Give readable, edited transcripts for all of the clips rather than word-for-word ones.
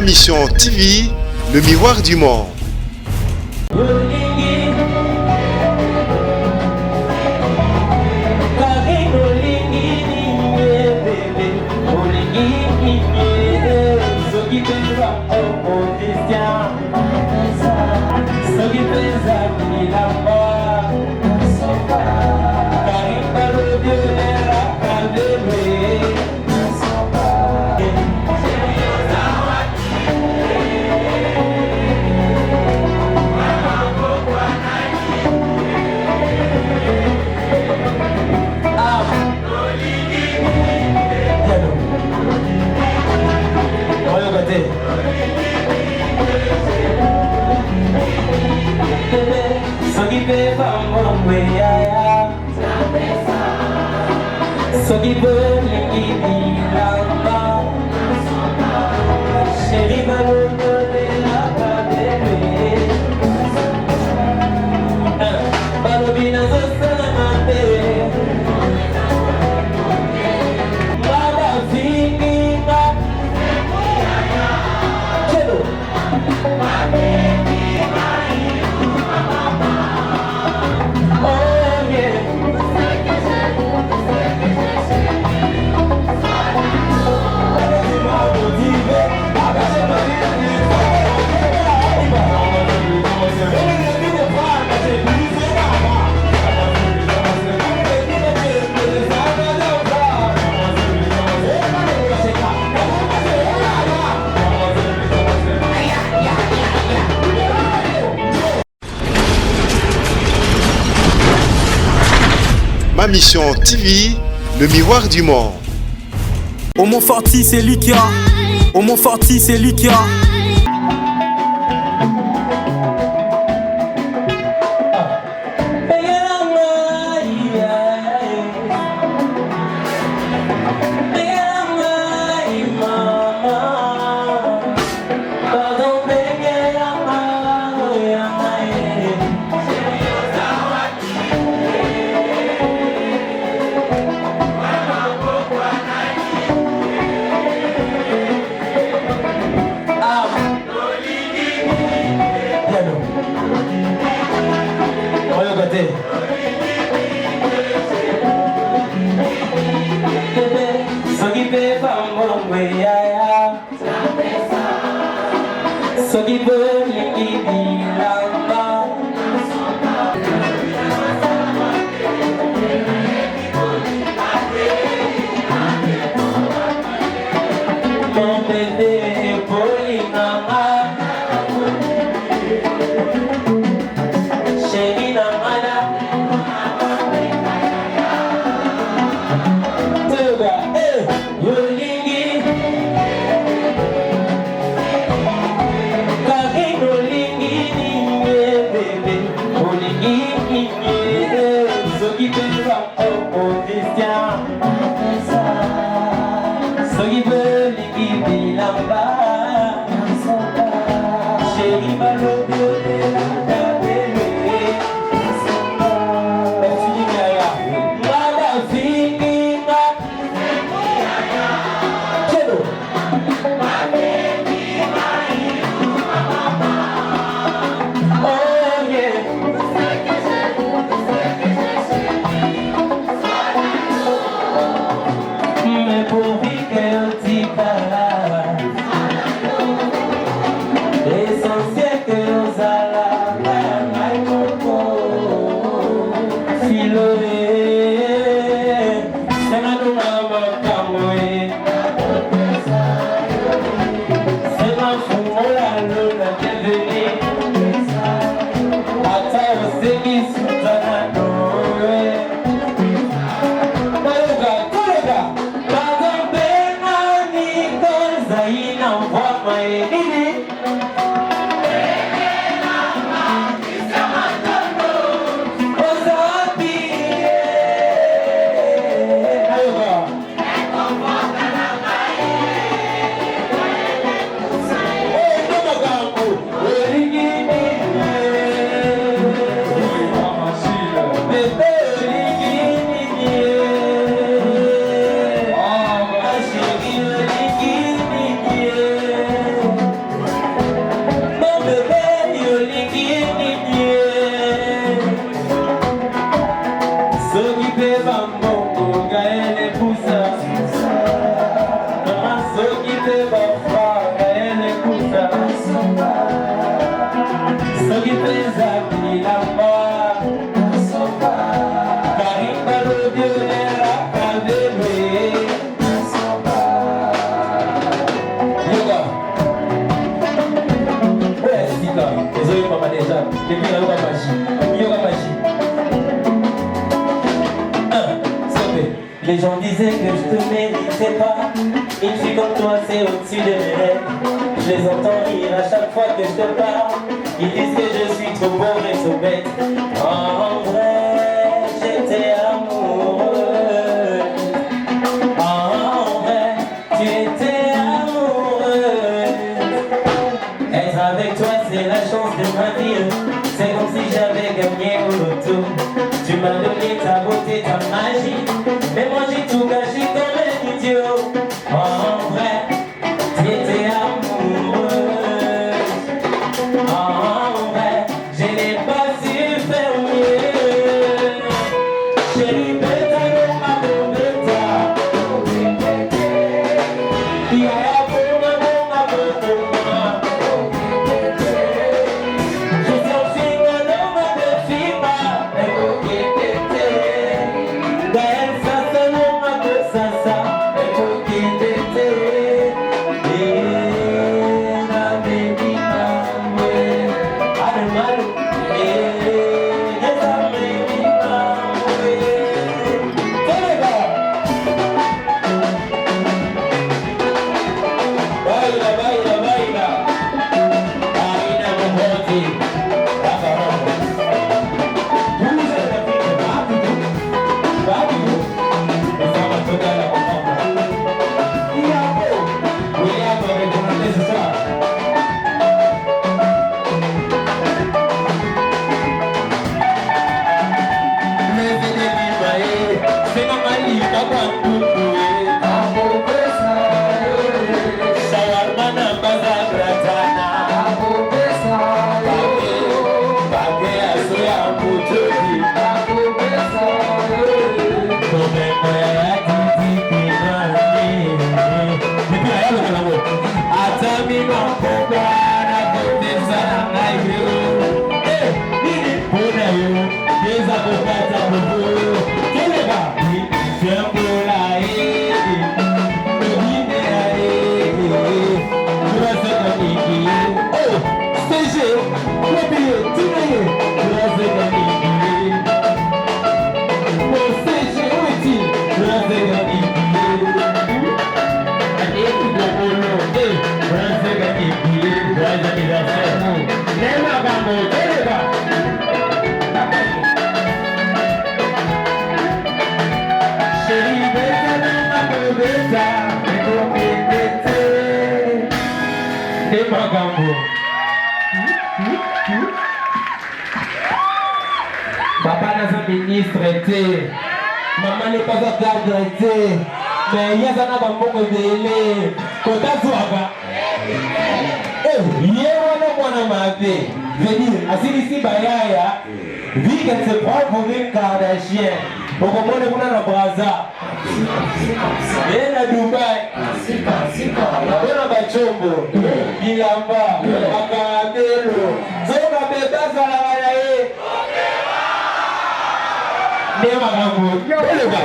Ma Mission TV, le miroir du monde. Ma Mission TV, le miroir du monde. Au Montforti, c'est lui qui a. Au Montforti, c'est lui qui a. Go! kusa Mama soki te bafa Gaël kusa Soki te zaki lamba Karimba lodio era kalebe Yoga Ouais, c'est dit là Désolé maman déjà Depuis la yoga magie Yoga magie Les gens disaient que je te méritais pas. Une fille comme toi c'est au-dessus de mes rêves. Je les entends rire à chaque fois que je te parle. Ils disent que je suis trop pauvre et trop bête. En vrai, j'étais amoureux. En vrai, tu étais amoureux. Être avec toi c'est la chance de ma vie. C'est comme si j'avais gagné au loto. Tu m'as donné ta beauté, ta magie. Mais moi j'ai tout gâché comme un idiot. En vrai, t'étais amoureux. En vrai, je n'ai pas su faire mieux. Chérie, bêta, non, ma bêta. Yeah, ma bêta. Je suis un film, non, ma bêta. Papa n'est un ministre, maman n'est pas un garde, mais il y a un abandon de l'élé. Quand tu as je veux dire, Assis Bayaya, vu qu'elle se prend pour une Kardashian, au moment où on a la Braza, et à Dubaï, on a Bachombo, Bilamba, Akabelo, Zoka Beba Salamaye, Nemagambo, Yoga.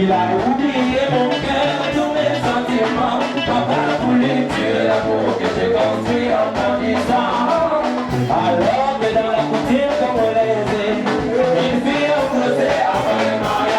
Il a oublié mon cœur, tous mes sentiments. Papa a voulu tuer l'amour que j'ai construit en grandissant. Alors que dans la coutume comme on l'a aisé, une fille a posé avant le mariage.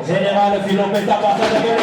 Général Philomètre à partir de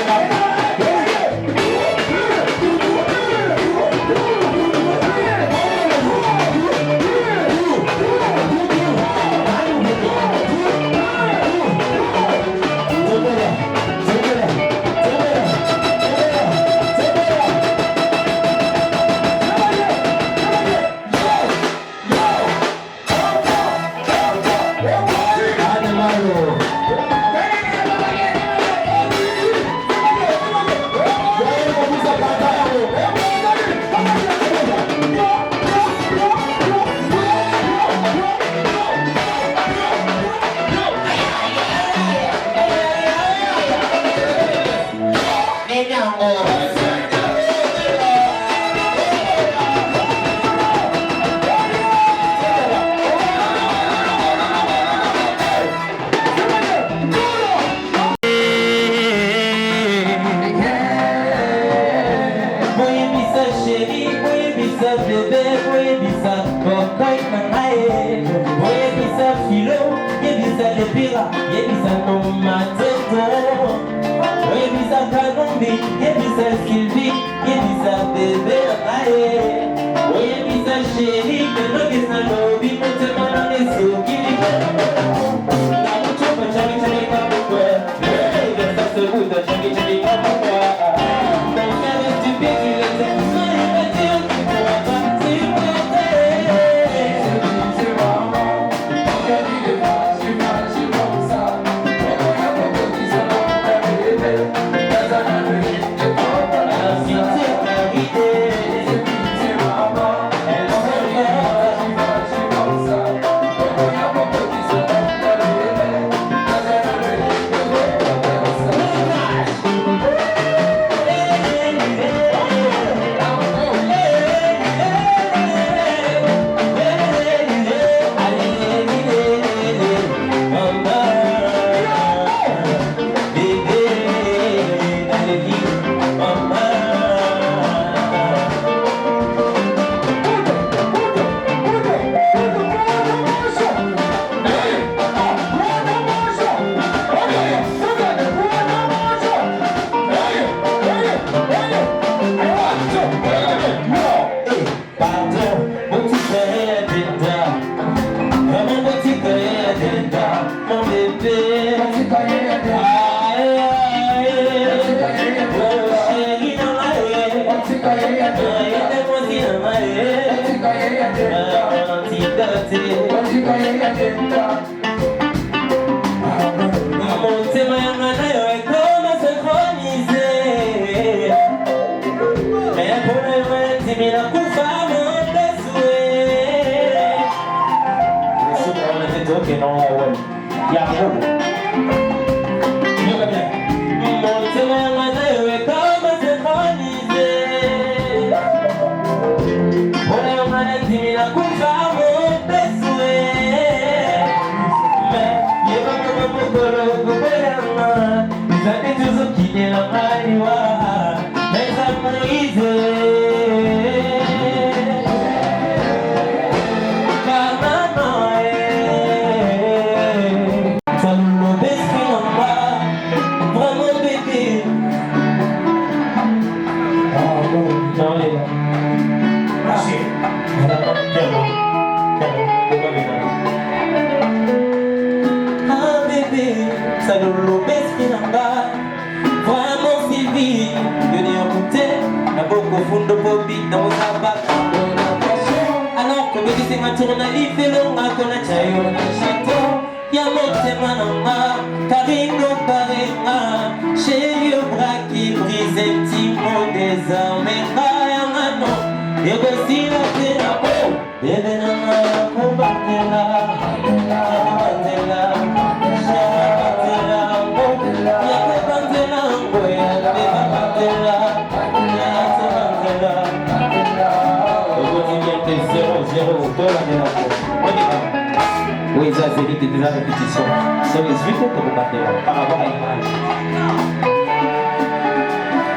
Oui, ça c'est vite des répétitions. C'est les huit que vous battez par rapport à l'image.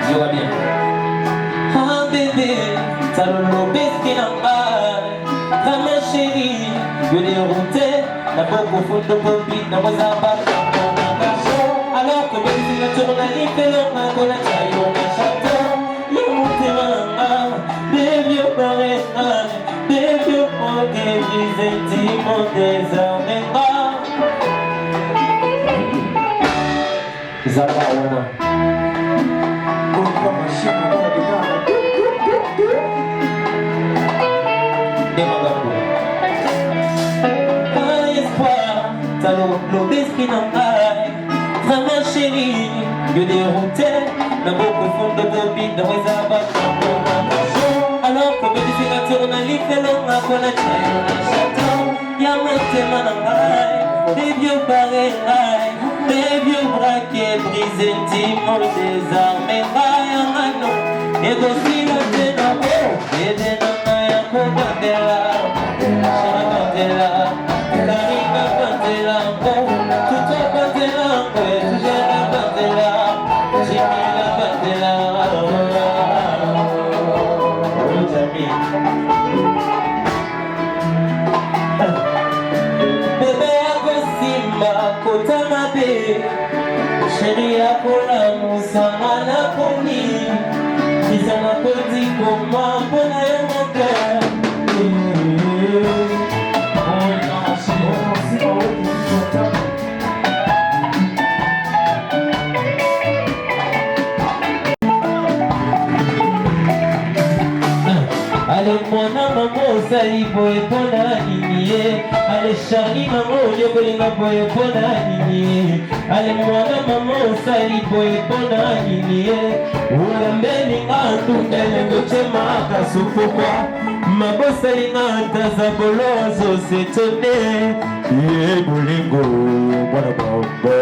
Je vois bien. Ah bébé, ça le baisse qui n'a pas. Vraiment chérie, je l'ai routé. La beaucoup fou de copie, dans vos abattements. Alors que bébé, la tournée, fait l'homme, qu'on a taillé, on a château. Le monté, bébé, au pareil. Baby, pour que les intimes désormais pas. Zabawana. Demagabo. Pas espoir, t'as l'eau d'esprit dans pareil. Vraiment chérie, je dérouté. La beaucoup fond de copie dans les abattements. Alors que bébé c'est la tourne à l'effet l'homme à quoi la chaîne on a château. Y'a mon témoin en bail, des vieux pareils. Mes vieux braquets brisés, timons désarmés, Rayamano, négocie le ténabo, et des nanas, Mandela, Mandela, Karina Mandela, tout est Mandela, toujours la Mandela, Jimmy la Mandela, bébé Agosimba, Kota Mabe, chérie Akola Moussa Malakoni, Isana Koti Koma, Pona yo mon cœur. Allez mwana mamo osali boye mpona nini ye. Ale Charlie mamo oyokolinga boye mpona nini ye. Ale mwana mamo osali boye mpona nini ye. Olambelinga ntundelenge cemaka supukwa mabosalinga ntaza bolozo setone ye bolingo mwana bamba.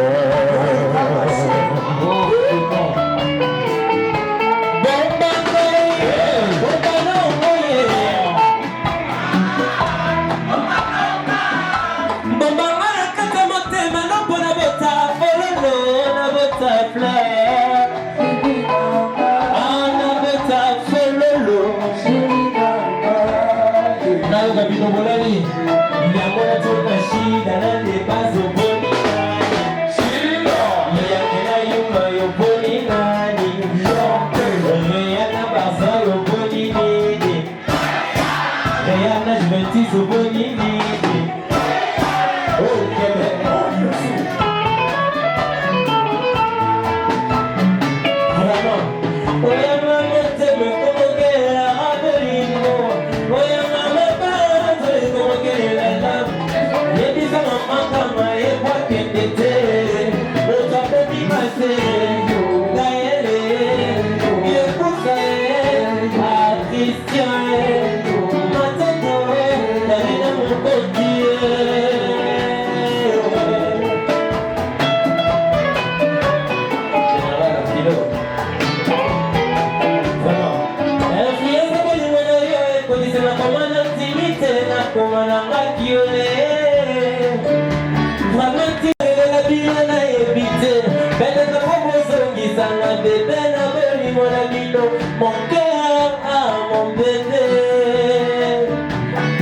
Mon cœur à mon bébé,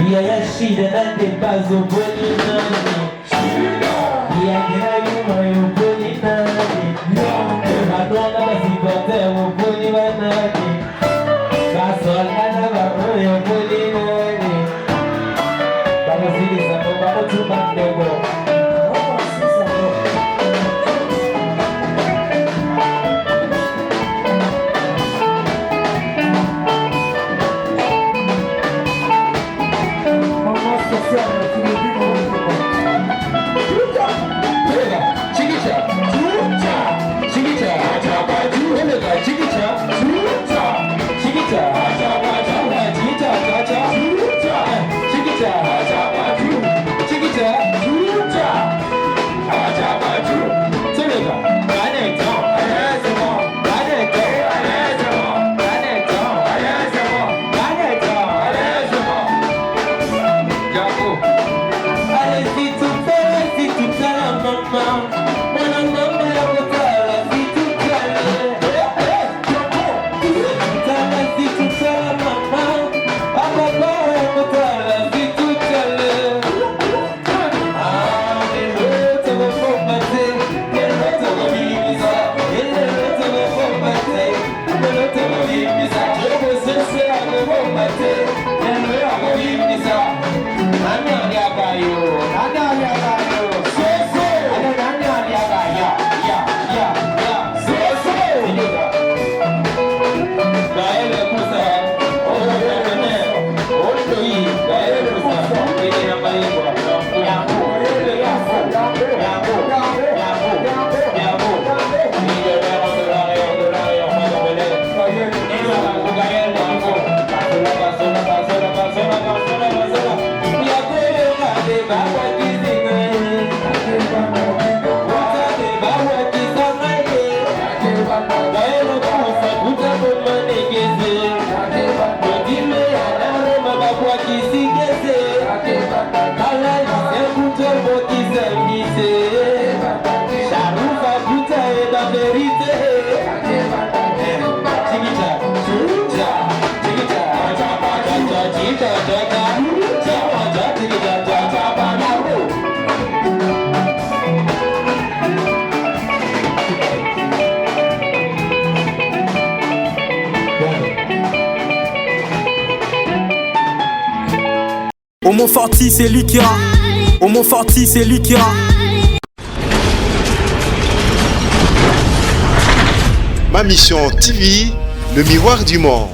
Yaya Shida nande bazo boni nani, Yaya yuma yo boni nani, Madonna basipote yo boni nani, Basolana baro yo boni nani, Babasili sabo babo tubandego. Chiquicha, Au Mont Forti, c'est lui qui a. Au Mont Forti, c'est lui qui a. Ma mission TV, le miroir du Mans.